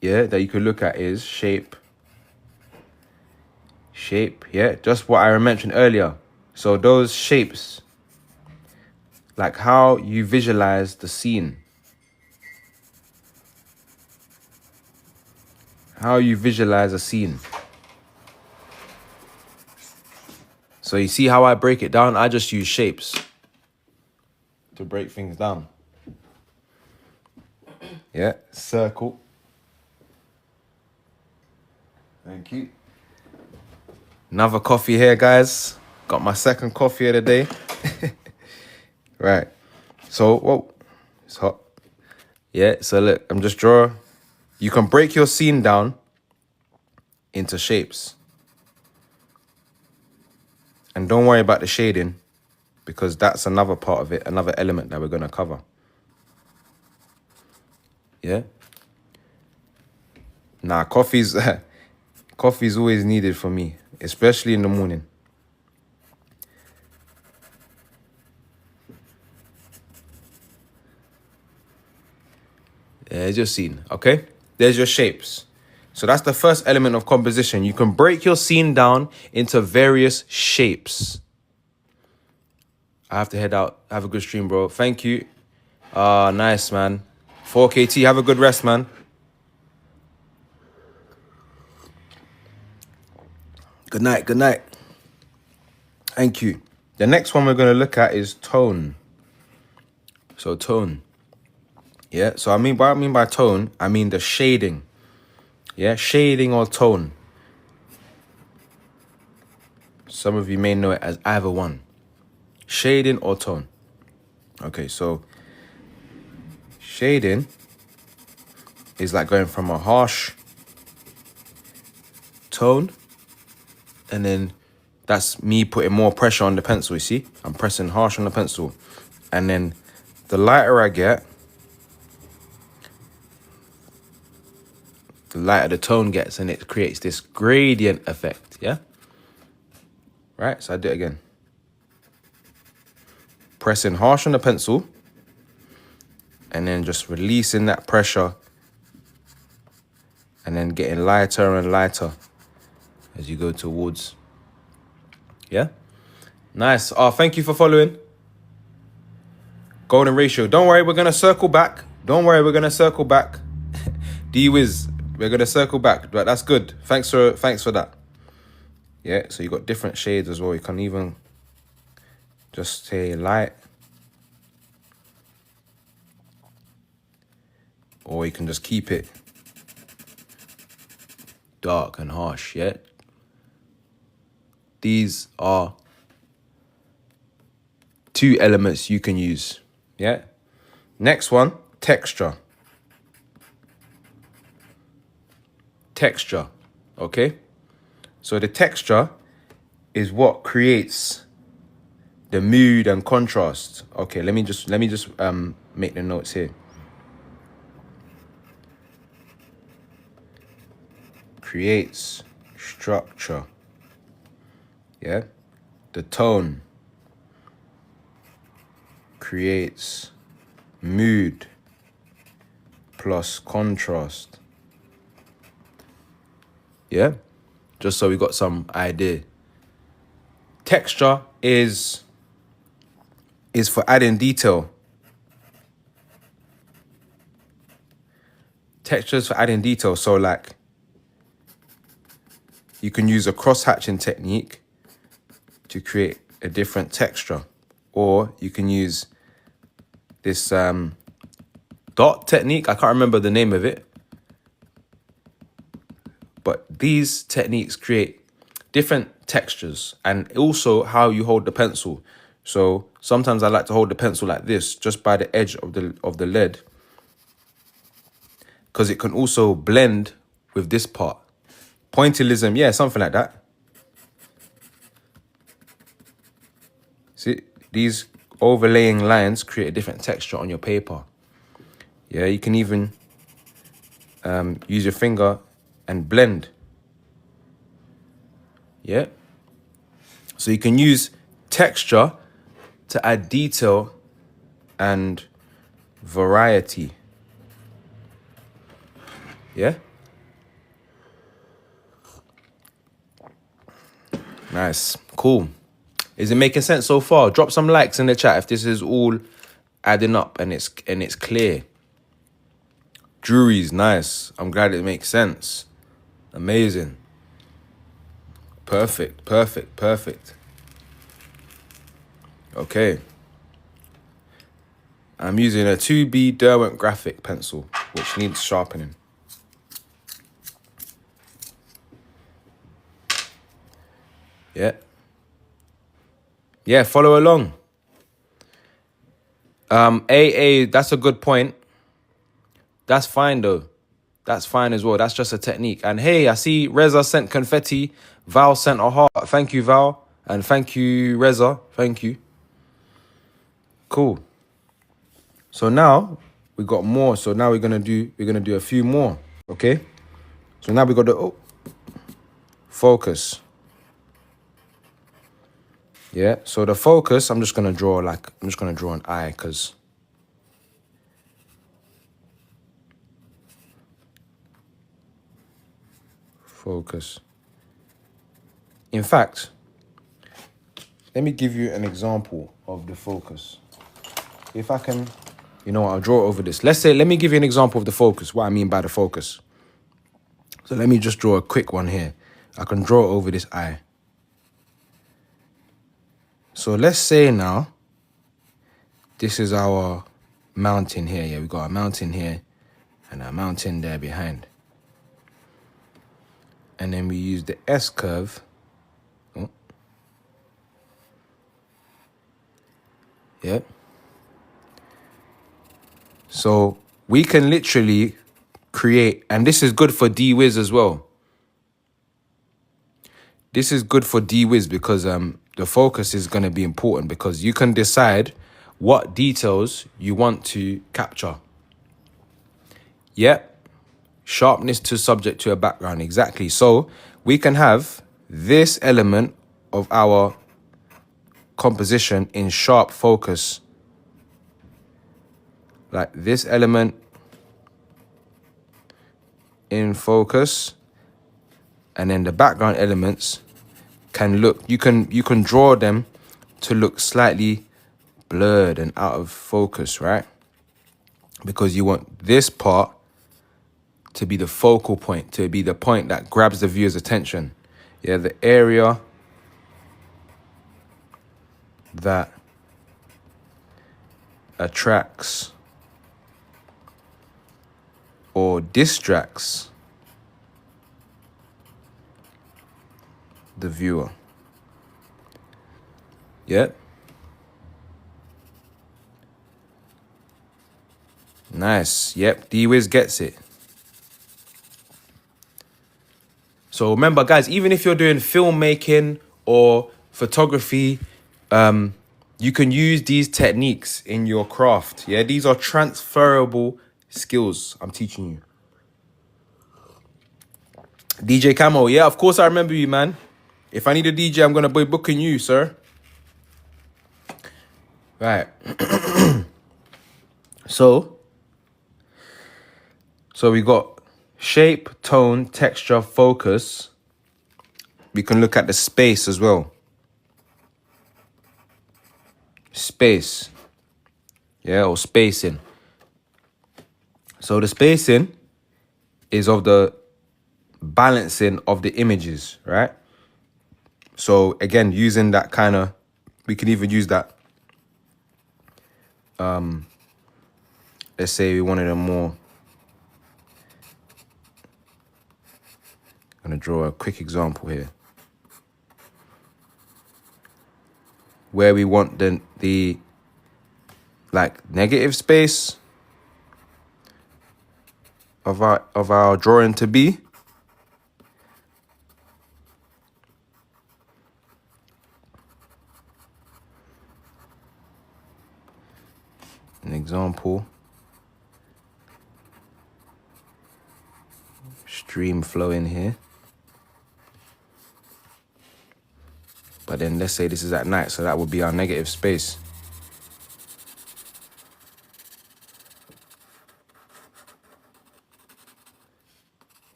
yeah, that you could look at is shape, yeah, just what I mentioned earlier. So those shapes, like how you visualize the scene, how you visualize a scene. So you see how I break it down? I just use shapes to break things down. Yeah, circle. Thank you. Another coffee here, guys. Got my second coffee of the day. Right. So, whoa, it's hot. Yeah, so look, I'm just drawing. You can break your scene down into shapes. And don't worry about the shading, because that's another part of it, another element that we're going to cover. Yeah? Nah, coffee's always needed for me, especially in the morning. There's your scene, okay? There's your shapes. So that's the first element of composition. You can break your scene down into various shapes. I have to head out. Have a good stream, bro. Thank you. Nice, man. 4KT, have a good rest, man. Good night, good night. Thank you. The next one we're going to look at is tone. So tone. Yeah, so what I mean by tone, I mean the shading. Yeah, shading or tone. Some of you may know it as either one. Shading or tone. Okay, so shading is like going from a harsh tone, and then that's me putting more pressure on the pencil, you see? I'm pressing harsh on the pencil. And then the lighter I get, the lighter the tone gets, and it creates this gradient effect, yeah? Right, so I do it again. Pressing harsh on the pencil, and then just releasing that pressure, and then getting lighter and lighter as you go towards. Yeah? Nice. Thank you for following. Golden ratio. Don't worry, we're going to circle back. Don't worry, we're going to circle back. D-Wiz, we're going to circle back. But that's good. Thanks for that. Yeah, so you got different shades as well. You can even just say light. Or you can just keep it dark and harsh, yeah? These are two elements you can use, yeah? Next one, texture. Texture, okay? So the texture is what creates the mood and contrast. Okay, let me just make the notes here. Creates structure. Yeah? The tone creates mood plus contrast. Yeah? Just so we got some idea. Texture is for adding detail. Texture is for adding detail. So like, you can use a cross-hatching technique to create a different texture. Or you can use this dot technique. I can't remember the name of it. But these techniques create different textures and also how you hold the pencil. So sometimes I like to hold the pencil like this, just by the edge of the lead, because it can also blend with this part. Pointillism, yeah, something like that. See, these overlaying lines create a different texture on your paper. Yeah, you can even use your finger and blend. Yeah. So you can use texture to add detail and variety. Yeah. Nice. Cool. Is it making sense so far? Drop some likes in the chat if this is all adding up and it's clear. Juries, nice. I'm glad it makes sense. Amazing. Perfect, perfect, perfect. Okay. I'm using a 2B Derwent graphic pencil, which needs sharpening. Yeah. Yeah, follow along. AA, that's a good point. That's fine though. That's fine as well. That's just a technique. And hey, I see Reza sent confetti. Val sent a heart. Thank you, Val. And thank you, Reza. Thank you. Cool. So now we got more. So now we're gonna do a few more. Okay. So now we got the focus. Yeah. So the focus, I'm just gonna draw an eye because focus. In fact, let me give you an example of the focus. If I can, you know what, I'll draw over this. Let me give you an example of the focus, what I mean by the focus. So let me just draw a quick one here. I can draw over this eye. So let's say now, this is our mountain here. Yeah, we got a mountain here and a mountain there behind. And then we use the S curve. Oh. Yeah. So we can literally create, and this is good for DWiz as well. This is good for DWiz because the focus is going to be important because you can decide what details you want to capture. Yep. Sharpness to subject to a background. Exactly. So we can have this element of our composition in sharp focus. Like this element in focus. And then the background elements can look, you can draw them to look slightly blurred and out of focus, right? Because you want this part to be the focal point, to be the point that grabs the viewer's attention. Yeah, the area that attracts or distracts the viewer. Yep. Nice. Yep. DWiz gets it. So remember, guys, even if you're doing filmmaking or photography, you can use these techniques in your craft. Yeah, these are transferable skills I'm teaching you. DJ Camo, yeah, of course I remember you, man. If I need a DJ, I'm going to be booking you, sir. Right. So we got shape, tone, texture, focus. We can look at the space as well. Space. Yeah, or spacing. So the spacing is of the balancing of the images, right? So again, using that kind of, we can even use that. Let's say we wanted a more, I'm gonna draw a quick example here. Where we want the like negative space of our drawing to be. An example. Stream flow in here. But then let's say this is at night, so that would be our negative space.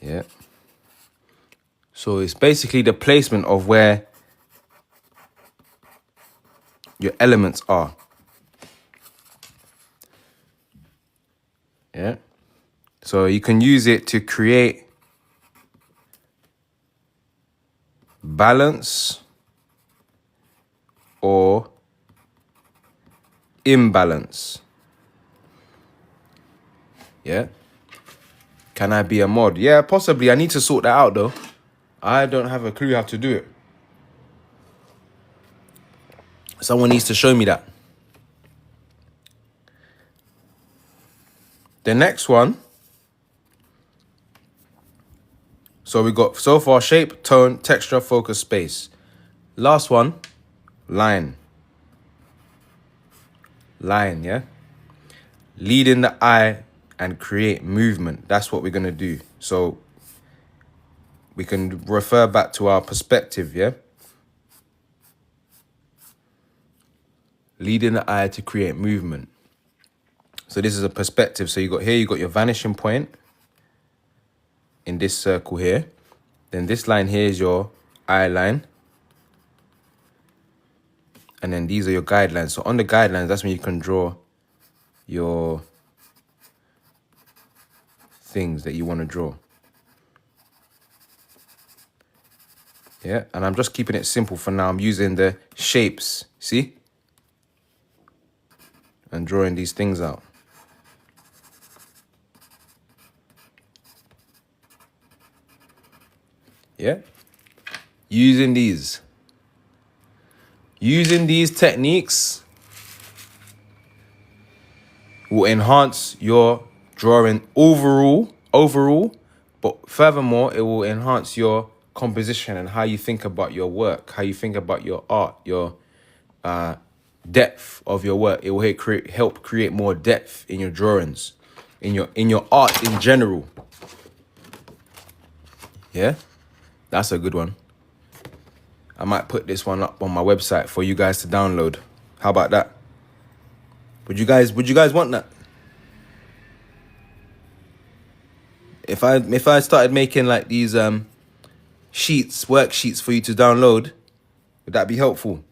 Yeah. So it's basically the placement of where your elements are. Yeah. So you can use it to create balance or imbalance. Yeah. Can I be a mod? Yeah, possibly. I need to sort that out though. I don't have a clue how to do it. Someone needs to show me that. The next one. So we got so far shape, tone, texture, focus, space. Last one, line. Line, yeah? Lead in the eye and create movement. That's what we're going to do. So we can refer back to our perspective, yeah? Lead in the eye to create movement. So this is a perspective. So you got here, you got your vanishing point in this circle here. Then this line here is your eye line. And then these are your guidelines. So on the guidelines, that's when you can draw your things that you want to draw. Yeah, and I'm just keeping it simple for now. I'm using the shapes, see? And drawing these things out. Yeah? Using these techniques will enhance your drawing overall, but furthermore, it will enhance your composition and how you think about your work, how you think about your art, your depth of your work. It will help create more depth in your drawings, in your art in general. Yeah, that's a good one. I might put this one up on my website for you guys to download. How about that? Would you guys want that? If I started making like these worksheets for you to download, would that be helpful?